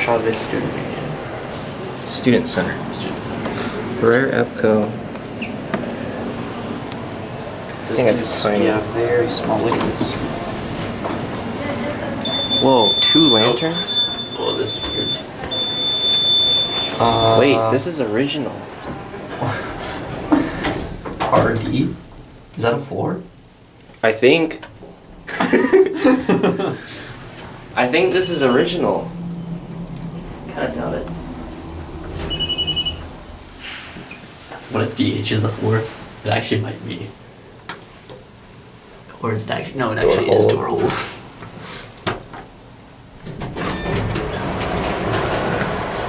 Chavez Student Union. Student Center. Student Center. Rare EPCO. I think it's tiny. Yeah, very small. Look at this. Whoa, 2 lanterns? Oh, this is weird. Wait, this is original. RD? Is that a floor? I think. I think this is original. Kinda doubt it. What if DH is a floor? It actually might be. Or is it actually? No, it Door actually is hold. door hold.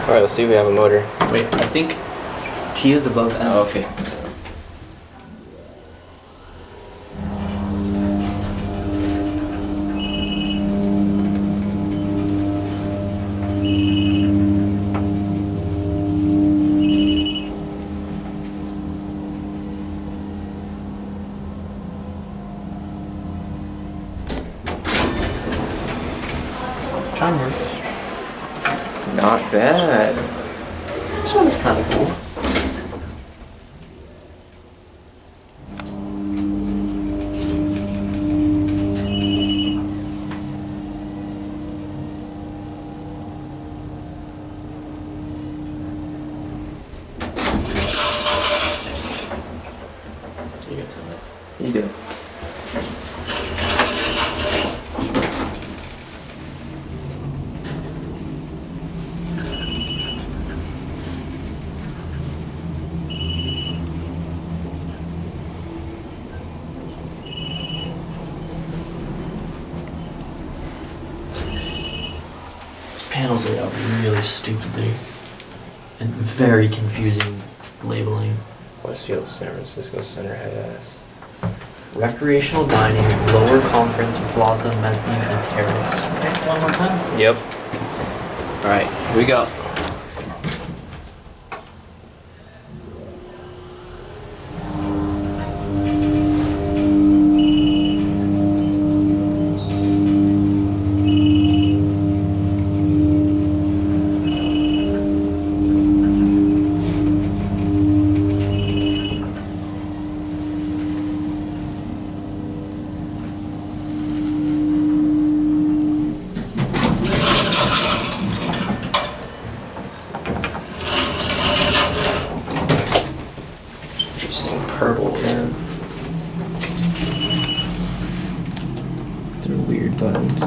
Alright, let's see if we have a motor. Wait, I think T is above M. Oh, okay. Chime works. Not bad. This one is kind of cool. You get to it. You do. These panels are out really stupidly and very confusing labeling. Westfield, San Francisco Center head-ass. Recreational dining, lower conference, plaza, mezzanine, and terrace. Okay, one more time. Yep. Alright, here we go. Interesting purple can. They're weird buttons.